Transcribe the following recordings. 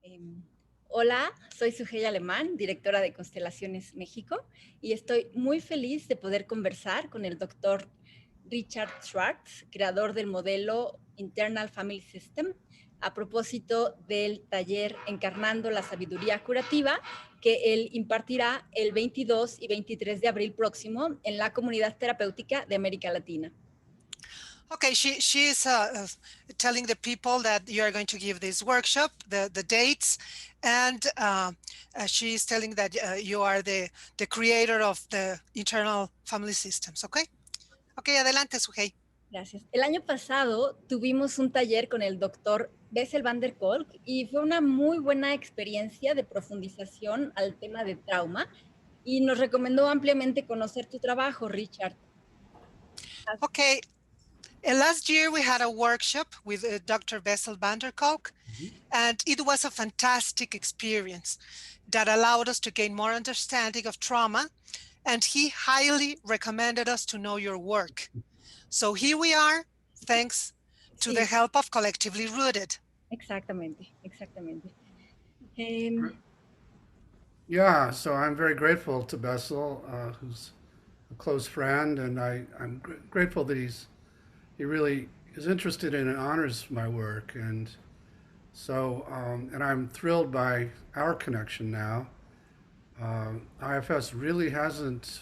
Em, Hola, soy Sujei Alemán, directora de Constelaciones México, y estoy muy feliz de poder conversar con el doctor Richard Schwartz, creador del modelo Internal Family System, a propósito del taller Encarnando la Sabiduría Curativa, que él impartirá el 22 y 23 de abril próximo en la comunidad terapéutica de América Latina. Okay, she is telling the people that you are going to give this workshop, the dates, and she is telling that you are the creator of the internal family systems. Okay, okay, adelante, Sujei. Gracias. El año pasado tuvimos un taller con el doctor Bessel van der Kolk y fue una muy buena experiencia de profundización al tema de trauma y nos recomendó ampliamente conocer tu trabajo, Richard. Okay, last year we had a workshop with Dr. Bessel van der Kolk, and it was a fantastic experience that allowed us to gain more understanding of trauma, and he highly recommended us to know your work. So here we are, thanks to the Sí, help of Collectively Rooted. exactamente, exactamente. Em, Yeah, so I'm very grateful to Bessel, who's a close friend, and I'm grateful that he really is interested in and honors my work, and so and I'm thrilled by our connection now. IFS really hasn't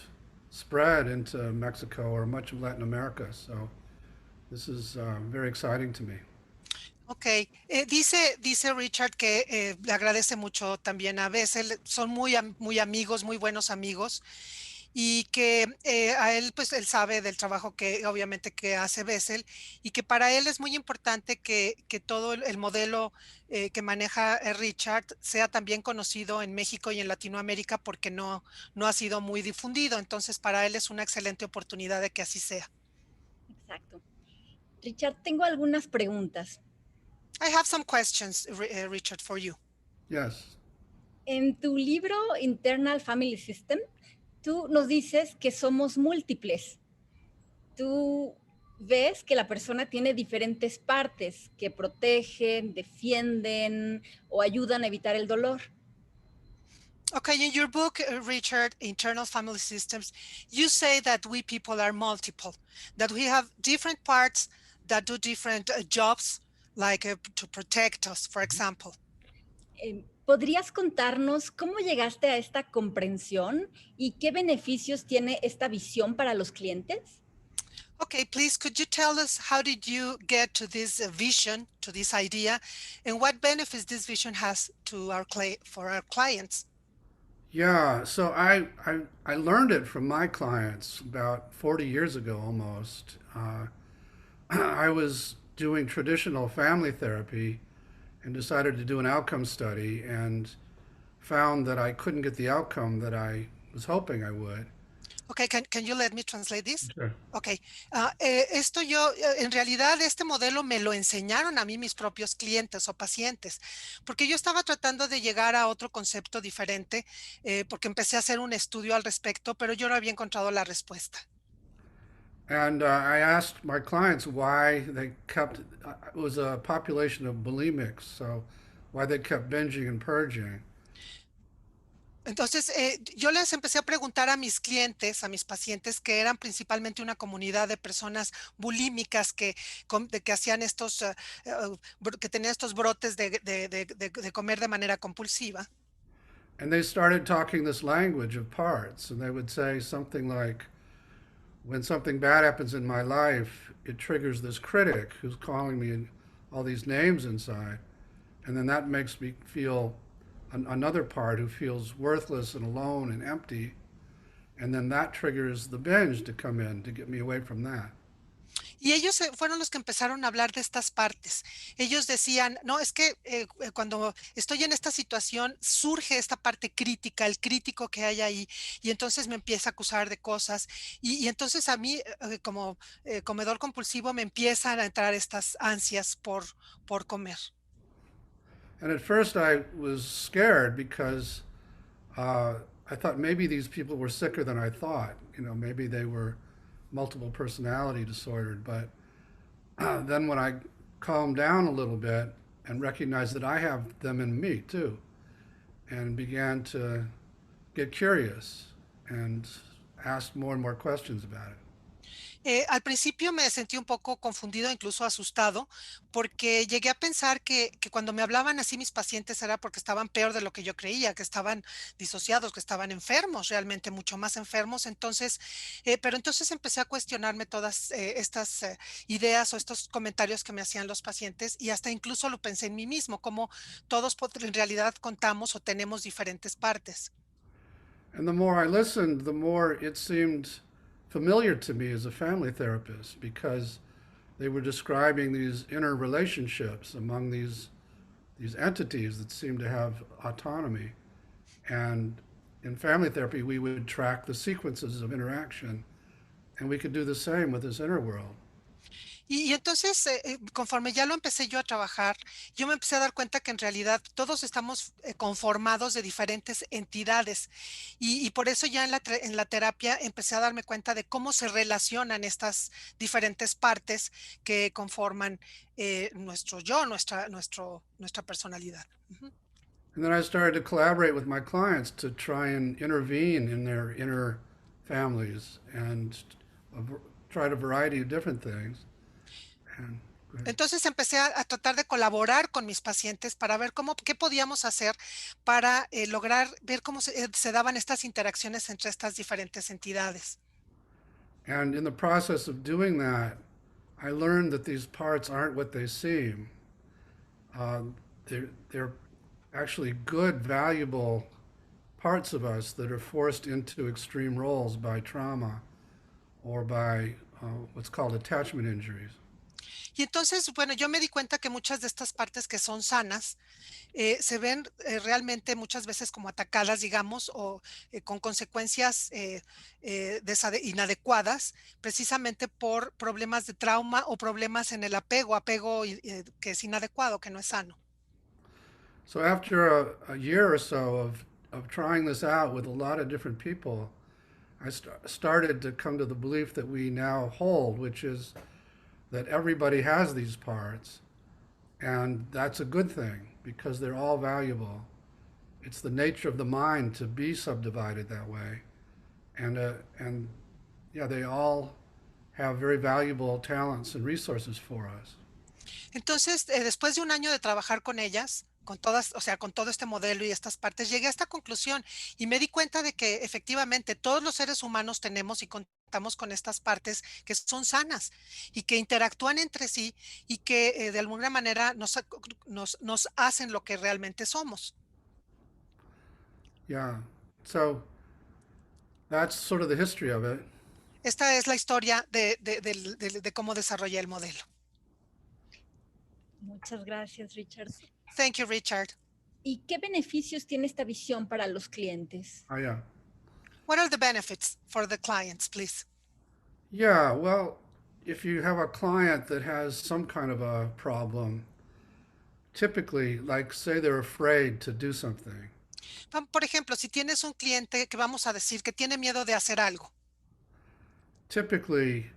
spread into Mexico or much of Latin America, so this is very exciting to me. Ok, dice Richard que le agradece mucho también a Bessel, son muy amigos, muy buenos amigos, y que a él, pues él sabe del trabajo que obviamente que hace Bessel, y que para él es muy importante que todo el modelo que maneja Richard sea también conocido en México y en Latinoamérica porque no ha sido muy difundido, entonces para él es una excelente oportunidad de que así sea. exacto. Richard, tengo algunas preguntas. I have some questions, Richard, for you. Yes. En tu libro Internal Family System, tú nos dices que somos múltiples. Tú ves que la persona tiene diferentes partes que protegen, defienden o ayudan a evitar el dolor. Okay, in your book, Richard, Internal Family Systems, you say that we people are multiple, that we have different parts that do different jobs, like to protect us, for example. ¿Podrías contarnos cómo llegaste a esta comprensión y qué beneficios tiene esta visión para los clientes? Okay, please, could you tell us how did you get to this vision, to this idea, and what benefits this vision has to for our clients? Yeah, so I learned it from my clients about 40 years ago almost. I was doing traditional family therapy and decided to do an outcome study and found that I couldn't get the outcome that I was hoping I would. Okay, can you let me translate this? Sure. Ok, esto yo, en realidad este modelo me lo enseñaron a mí mis propios clientes o pacientes, porque yo estaba tratando de llegar a otro concepto diferente, porque empecé a hacer un estudio al respecto, pero yo no había encontrado la respuesta. And I asked my clients why they kept, it was a population of bulimics, so why they kept binging and purging. Entonces, yo les empecé a preguntar a mis clientes, a mis pacientes, que eran principalmente una comunidad de personas bulímicas que hacían estos, que tenían estos brotes de comer de manera compulsiva. And they started talking this language of parts, and they would say something like, when something bad happens in my life, it triggers this critic who's calling me all these names inside. And then that makes me feel another part who feels worthless and alone and empty. And then that triggers the binge to come in to get me away from that. Y ellos fueron los que empezaron a hablar de estas partes. Ellos decían, no, es que cuando estoy en esta situación surge esta parte crítica, el crítico que hay ahí, y entonces me empieza a acusar de cosas. Y entonces a mí, como comedor compulsivo, me empiezan a entrar estas ansias por comer. And at first I was scared because I thought maybe these people were sicker than I thought. You know, maybe they were multiple personality disordered. But then when I calmed down a little bit and recognized that I have them in me too, and began to get curious and ask more and more questions about it. Al principio me sentí un poco confundido, incluso asustado, porque llegué a pensar que cuando me hablaban así mis pacientes era porque estaban peor de lo que yo creía, que estaban disociados, que estaban enfermos, realmente mucho más enfermos. Entonces, pero entonces empecé a cuestionarme todas estas ideas o estos comentarios que me hacían los pacientes y hasta incluso lo pensé en mí mismo, como todos en realidad contamos o tenemos diferentes partes. And the more I listened, the more it seemed familiar to me as a family therapist because they were describing these inner relationships among these entities that seem to have autonomy. And in family therapy, we would track the sequences of interaction, and we could do the same with this inner world. Y entonces, conforme ya lo empecé yo a trabajar, yo me empecé a dar cuenta que en realidad todos estamos conformados de diferentes entidades y por eso ya en la terapia empecé a darme cuenta de cómo se relacionan estas diferentes partes que conforman nuestro yo, nuestra personalidad. Ujú. And then I started to collaborate with my clients to try and intervene in their inner families and tried a variety of different things. And Entonces empecé a tratar de colaborar con mis pacientes para ver qué podíamos hacer para lograr ver cómo se daban estas interacciones entre estas diferentes entidades. And in the process of doing that, I learned that these parts aren't what they seem. They're actually good, valuable parts of us that are forced into extreme roles by trauma or by what's called attachment injuries. Y entonces, bueno, yo me di cuenta que muchas de estas partes que son sanas se ven realmente muchas veces como atacadas, digamos, o con consecuencias inadecuadas, precisamente por problemas de trauma o problemas en el apego que es inadecuado, que no es sano. So after a year or so of trying this out with a lot of different people, I started to come to the belief that we now hold, which is that everybody has these parts, and that's a good thing because they're all valuable. It's the nature of the mind to be subdivided that way, and yeah, they all have very valuable talents and resources for us. Entonces, después de un año de trabajar con ellas, con todas, o sea, con todo este modelo y estas partes, llegué a esta conclusión y me di cuenta de que efectivamente todos los seres humanos tenemos y contamos con estas partes que son sanas y que interactúan entre sí y que de alguna manera nos hacen lo que realmente somos. Yeah, so that's sort of the history of it. Esta es la historia de cómo desarrollé el modelo. Muchas gracias, Richard. Thank you, Richard. ¿Y qué beneficios tiene esta visión para los clientes? Oh, yeah. What are the benefits for the clients, please? Yeah, well, if you have a client that has some kind of a problem, typically, like say they're afraid to do something, Por ejemplo, si tienes un cliente que vamos a decir que tiene miedo de hacer algo, typically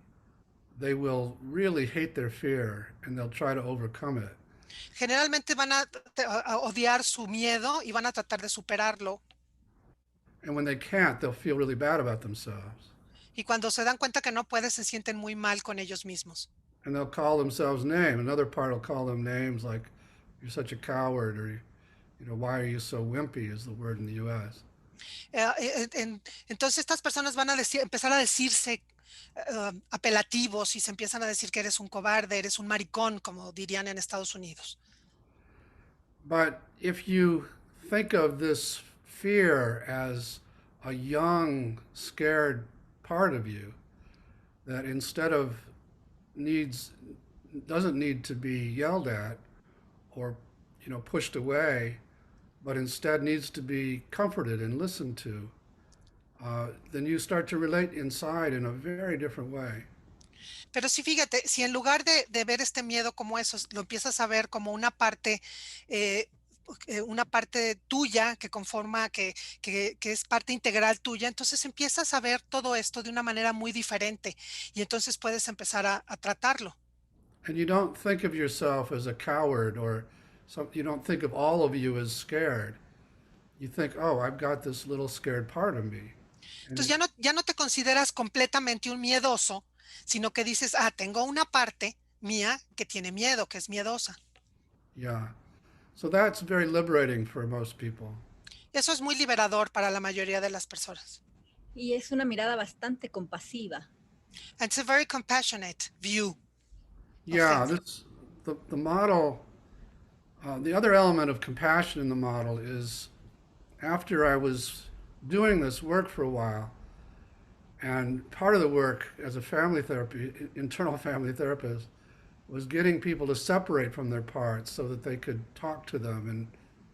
they will really hate their fear and they'll try to overcome it. generalmente van a odiar su miedo y van a tratar de superarlo. And when they can't, they'll feel really bad about themselves. Y cuando se dan cuenta que no pueden, se sienten muy mal con ellos mismos. And they'll call themselves names. Another part will call them names like, you're such a coward, or, you know, why are you so wimpy is the word in the US. Entonces estas personas van a empezar a decirse apelativos y se empiezan a decir que eres un cobarde, eres un maricón, como dirían en Estados Unidos. But if you think of this fear as a young, scared part of you that instead of doesn't need to be yelled at or, you know, pushed away, but instead needs to be comforted and listened to, then you start to relate inside in a very different way. Pero sí, fíjate, si en lugar de ver este miedo como eso, lo empiezas a ver como una parte tuya que conforma, que es parte integral tuya, entonces empiezas a ver todo esto de una manera muy diferente y entonces puedes empezar a tratarlo. And you don't think of yourself as a coward or So you don't think of all of you as scared. You think, oh, I've got this little scared part of me. Entonces ya no te consideras completamente un miedoso, sino que dices, tengo una parte mía que tiene miedo, que es miedosa. Yeah. So that's very liberating for most people. Eso es muy liberador para la mayoría de las personas. Y es una mirada bastante compasiva. And it's a very compassionate view. Yeah, things. the model, the other element of compassion in the model is after I was doing this work for a while, and part of the work as a family therapy, internal family therapist, was getting people to separate from their parts so that they could talk to them and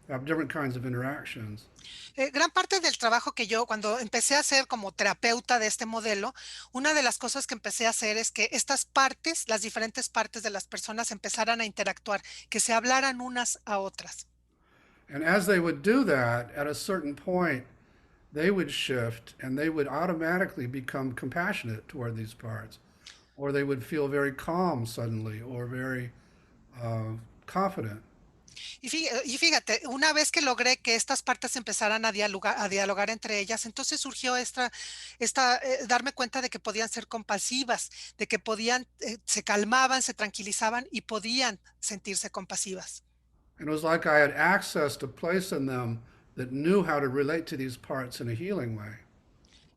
have different kinds of interactions. Gran parte del trabajo que yo, cuando empecé a ser como terapeuta de este modelo, una de las cosas que empecé a hacer es que estas partes, las diferentes partes de las personas empezaran a interactuar, que se hablaran unas a otras. And as they would do that, at a certain point, they would shift and they would automatically become compassionate toward these parts, or they would feel very calm suddenly or very confident. Y fíjate, una vez que logré que estas partes empezaran a dialogar entre ellas, entonces surgió darme cuenta de que podían ser compasivas, de que podían, se calmaban, se tranquilizaban y podían sentirse compasivas. And it was like I had access to place in them that knew how to relate to these parts in a healing way.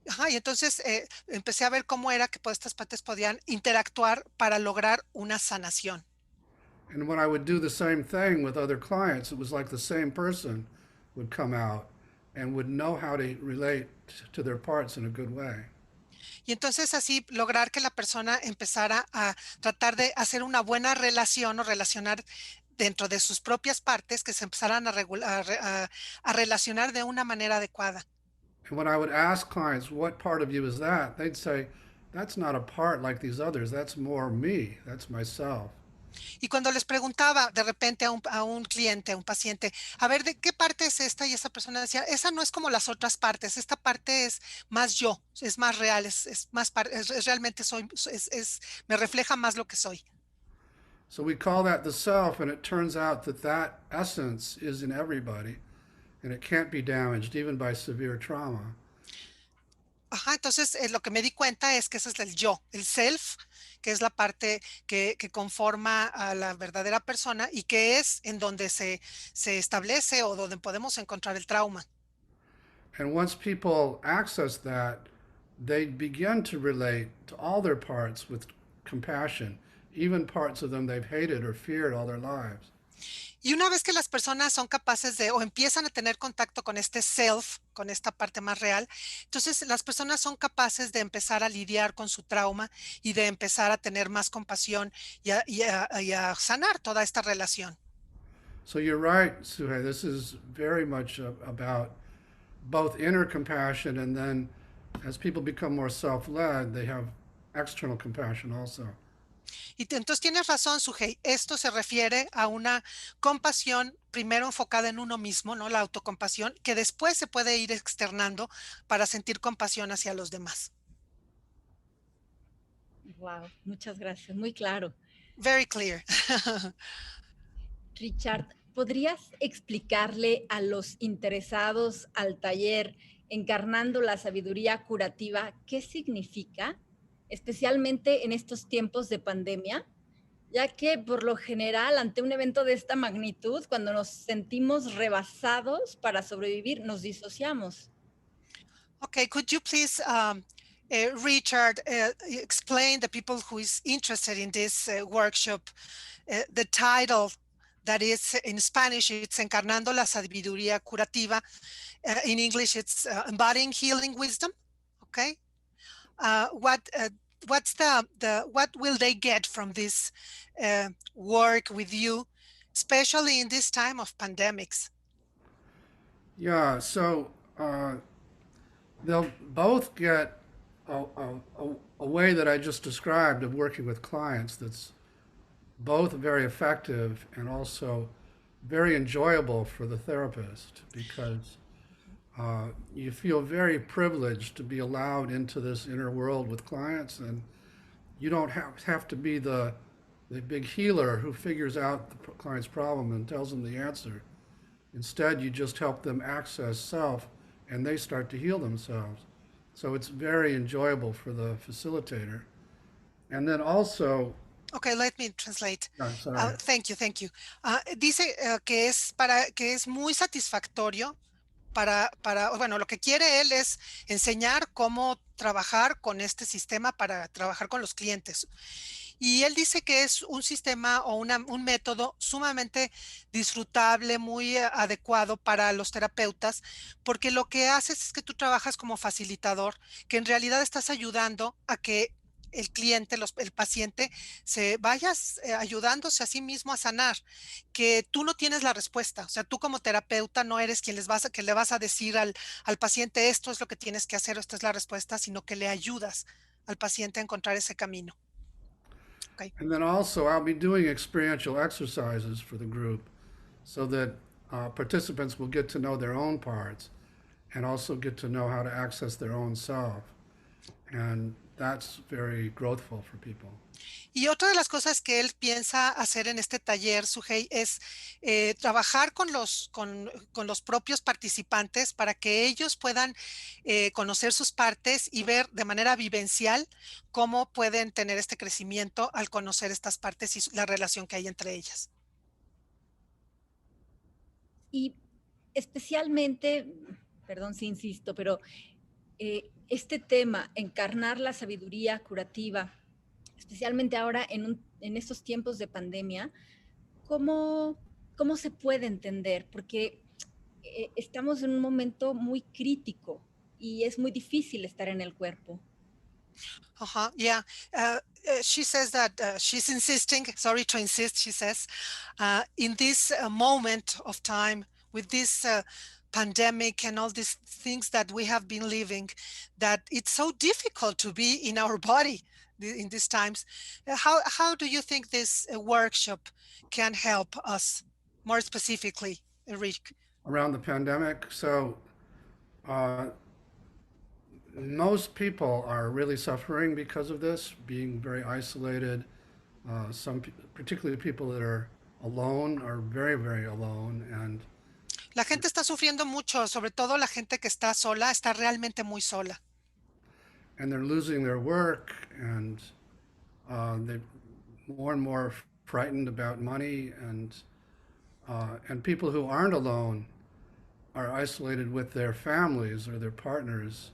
Ajá, y entonces empecé a ver cómo era que estas partes podían interactuar para lograr una sanación. And when I would do the same thing with other clients, it was like the same person would come out and would know how to relate to their parts in a good way. Y entonces así lograr que la persona empezara a tratar de hacer una buena relación o relacionar dentro de sus propias partes, que se empezaran a relacionar de una manera adecuada. And when I would ask clients, what part of you is that? They'd say, that's not a part like these others. That's more me. That's myself. Y cuando les preguntaba de repente a un cliente, a un paciente, a ver, ¿de qué parte es esta? Y esa persona decía, esa no es como las otras partes, esta parte es más yo, es más real, realmente soy, me refleja más lo que soy. So we call that the self, and it turns out that that essence is in everybody, and it can't be damaged even by severe trauma. Ajá, entonces lo que me di cuenta es que ese es el yo, el self, que es la parte que conforma a la verdadera persona y que es en donde se establece o donde podemos encontrar el trauma. And once people access that, they begin to relate to all their parts with compassion, even parts of them they've hated or feared all their lives. Y una vez que las personas son capaces de o empiezan a tener contacto con este self, con esta parte más real, entonces las personas son capaces de empezar a lidiar con su trauma y de empezar a tener más compasión y a sanar toda esta relación. So you're right, Suhei. This is very much about both inner compassion, and then as people become more self-led, they have external compassion also. Y entonces tienes razón, Sujei. Esto se refiere a una compasión primero enfocada en uno mismo, ¿no? La autocompasión, que después se puede ir externando para sentir compasión hacia los demás. Wow, muchas gracias, muy claro. Very clear. Richard, ¿podrías explicarle a los interesados al taller Encarnando la Sabiduría Curativa qué significa, especialmente en estos tiempos de pandemia? Ya que por lo general, ante un evento de esta magnitud, cuando nos sentimos rebasados para sobrevivir, nos disociamos. Okay, could you please, Richard, explain the people who is interested in this workshop, the title that is in Spanish, it's Encarnando la Sabiduría Curativa. In English, it's Embodying Healing Wisdom. Okay. What's what will they get from this work with you, especially in this time of pandemics? Yeah, so they'll both get a way that I just described of working with clients that's both very effective and also very enjoyable for the therapist, because you feel very privileged to be allowed into this inner world with clients, and you don't have to be the the big healer who figures out the client's problem and tells them the answer. Instead, you just help them access self and they start to heal themselves. So it's very enjoyable for the facilitator. And then also, Okay, let me translate. sorry. Thank you, thank you. Dice que es muy satisfactorio bueno, lo que quiere él es enseñar cómo trabajar con este sistema para trabajar con los clientes. Y él dice que es un sistema o un método sumamente disfrutable, muy adecuado para los terapeutas, porque lo que haces es que tú trabajas como facilitador, que en realidad estás ayudando a que el cliente, el paciente, se vaya ayudándose a sí mismo a sanar, que tú no tienes la respuesta. O sea, tú como terapeuta no eres quien que le vas a decir al paciente esto es lo que tienes que hacer o esta es la respuesta, sino que le ayudas al paciente a encontrar ese camino. Okay. And then also, I'll be doing experiential exercises for the group so that participants will get to know their own parts and also get to know how to access their own self. And that's very growthful for people. Y otra de las cosas que él piensa hacer en este taller, Suhey, es trabajar con los propios participantes para que ellos puedan conocer sus partes y ver de manera vivencial cómo pueden tener este crecimiento al conocer estas partes y la relación que hay entre ellas. Y especialmente, perdón si insisto, pero este tema, encarnar la sabiduría curativa, especialmente ahora en estos tiempos de pandemia, ¿cómo se puede entender? Porque estamos en un momento muy crítico y es muy difícil estar en el cuerpo. Yeah. She says that she's insisting, sorry to insist, she says, in this moment of time with this pandemic and all these things that we have been living, that it's so difficult to be in our body in these times. How do you think this workshop can help us more specifically, Rick? Around the pandemic, so most people are really suffering because of this, being very isolated. Particularly people that are alone, are very, very alone. And la gente está sufriendo mucho, sobre todo la gente que está sola, está realmente muy sola. And they're losing their work, and they're more and more frightened about money, and people who aren't alone are isolated with their families or their partners,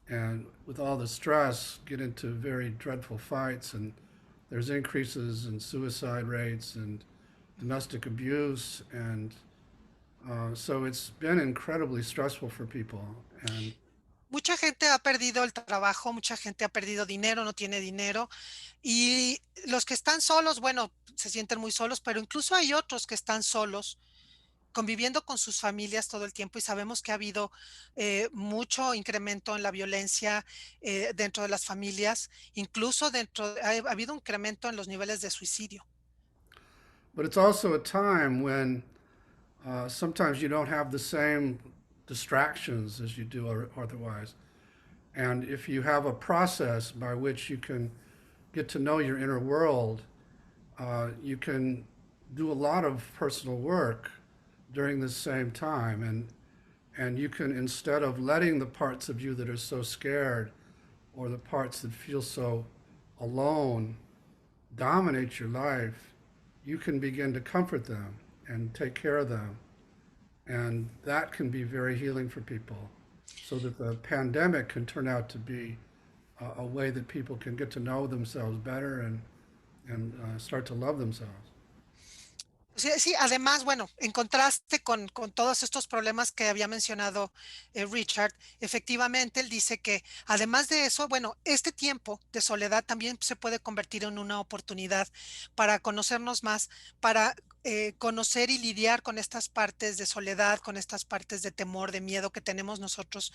and with all the stress, get into very dreadful fights, and there's increases in suicide rates and domestic abuse, and so it's been incredibly stressful for people. And mucha gente ha perdido el trabajo, mucha gente ha perdido dinero, no tiene dinero, y los que están solos, bueno, se sienten muy solos, pero incluso hay otros que están solos, conviviendo con sus familias todo el tiempo, y sabemos que ha habido mucho incremento en la violencia dentro de las familias, incluso ha habido un incremento en los niveles de suicidio. But it's also a time when sometimes you don't have the same distractions as you do otherwise. And if you have a process by which you can get to know your inner world, you can do a lot of personal work during this same time. And you can, instead of letting the parts of you that are so scared or the parts that feel so alone dominate your life, you can begin to comfort them and take care of them. And that can be very healing for people, so that the pandemic can turn out to be a way that people can get to know themselves better and start to love themselves. Sí, además, bueno, en contraste con todos estos problemas que había mencionado Richard, efectivamente él dice que además de eso, bueno, este tiempo de soledad también se puede convertir en una oportunidad para conocernos más, para conocer y lidiar con estas partes de soledad, con estas partes de temor, de miedo que tenemos nosotros,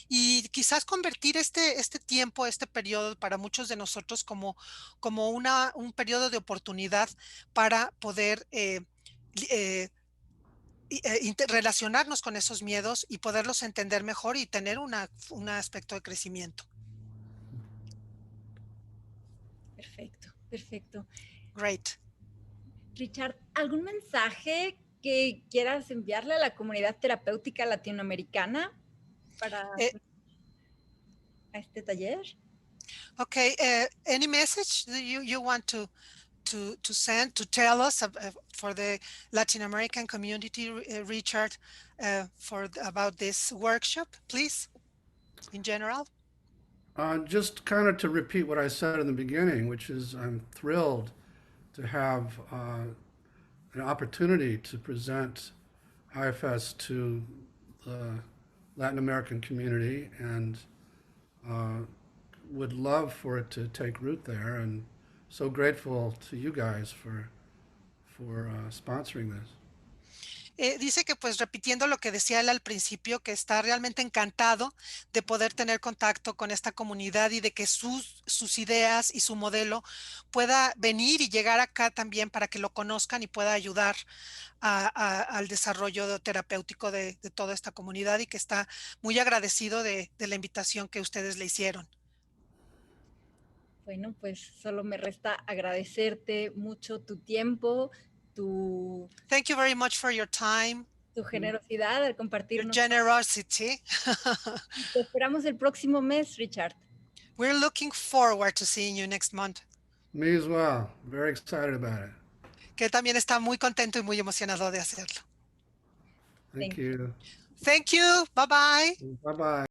y quizás convertir este tiempo, este periodo para muchos de nosotros como un periodo de oportunidad para poder relacionarnos con esos miedos y poderlos entender mejor y tener un aspecto de crecimiento. Perfecto, perfecto. Great. Richard, ¿algún mensaje que quieras enviarle a la comunidad terapéutica latinoamericana para a este taller? Okay, any message that you want to send, to tell us for the Latin American community, Richard, about this workshop, please, in general? Just kind of to repeat what I said in the beginning, which is I'm thrilled to have an opportunity to present IFS to the Latin American community, and would love for it to take root there, and so grateful to you guys for sponsoring this. Dice que pues repitiendo lo que decía él al principio, que está realmente encantado de poder tener contacto con esta comunidad y de que sus ideas y su modelo pueda venir y llegar acá también para que lo conozcan y pueda ayudar al desarrollo terapéutico de toda esta comunidad, y que está muy agradecido de la invitación que ustedes le hicieron. Bueno, pues solo me resta agradecerte mucho tu tiempo, Thank you very much for your time, tu generosidad al your compartirnos. generosity. Te esperamos el próximo mes, Richard. We're looking forward to seeing you next month. Me as well. Very excited about it. Que también está muy contento y muy emocionado de hacerlo. Thank you. Thank you. Bye bye. Bye bye.